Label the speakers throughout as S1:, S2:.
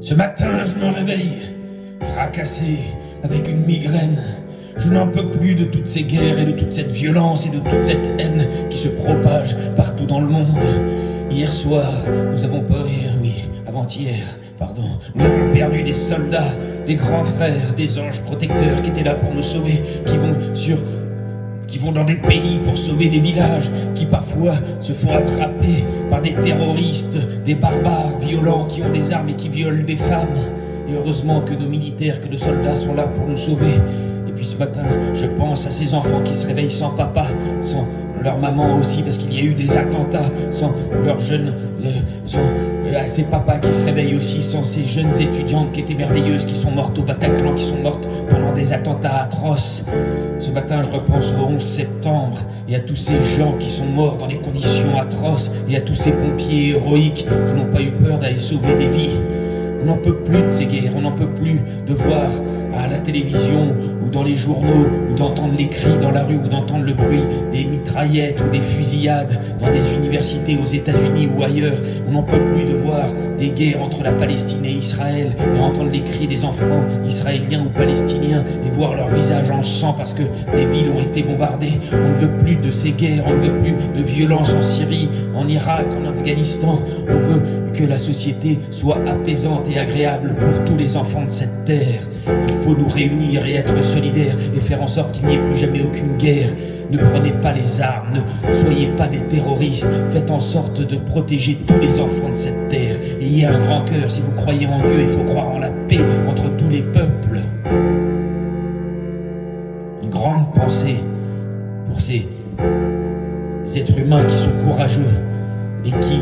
S1: Ce matin, je me réveille, fracassé, avec une migraine. Je n'en peux plus de toutes ces guerres et de toute cette violence et de toute cette haine qui se propage partout dans le monde. Hier soir, nous avons avant-hier, nous avons perdu des soldats, des grands frères, des anges protecteurs qui étaient là pour nous sauver, qui vont dans des pays pour sauver des villages, qui parfois se font attraper par des terroristes, des barbares violents qui ont des armes et qui violent des femmes. Et heureusement que nos militaires, que nos soldats sont là pour nous sauver. Et puis ce matin, je pense à ces enfants qui se réveillent sans papa, sans leur maman aussi, parce qu'il y a eu des attentats, sans leurs jeunes, à ces papas qui se réveillent aussi, sans ces jeunes étudiantes qui étaient merveilleuses, qui sont mortes au Bataclan, qui sont mortes pendant des attentats atroces. Ce matin, je repense au 11 septembre, et à tous ces gens qui sont morts dans des conditions atroces, et à tous ces pompiers héroïques qui n'ont pas eu peur d'aller sauver des vies. On n'en peut plus de ces guerres, on n'en peut plus de voir à la télévision ou dans les journaux, ou d'entendre les cris dans la rue, ou d'entendre le bruit des mitraillettes ou des fusillades dans des universités aux États-Unis ou ailleurs. On n'en peut plus de voir des guerres entre la Palestine et Israël, et entendre les cris des enfants israéliens ou palestiniens, et voir leur visage en sang parce que des villes ont été bombardées. On ne veut plus de ces guerres, on ne veut plus de violence en Syrie, en Irak, en Afghanistan. On veut que la société soit apaisante et agréable pour tous les enfants de cette terre. Il faut nous réunir et être solidaires et faire en sorte qu'il n'y ait plus jamais aucune guerre. Ne prenez pas les armes, ne soyez pas des terroristes. Faites en sorte de protéger tous les enfants de cette terre. Ayez un grand cœur. Si vous croyez en Dieu, il faut croire en la paix entre tous les peuples. Une grande pensée pour ces êtres humains qui sont courageux et qui,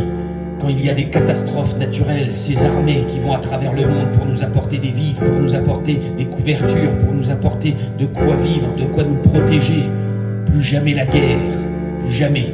S1: quand il y a des catastrophes naturelles, ces armées qui vont à travers le monde pour nous apporter des vivres, pour nous apporter des couvertures, pour nous apporter de quoi vivre, de quoi nous protéger. Plus jamais la guerre, plus jamais.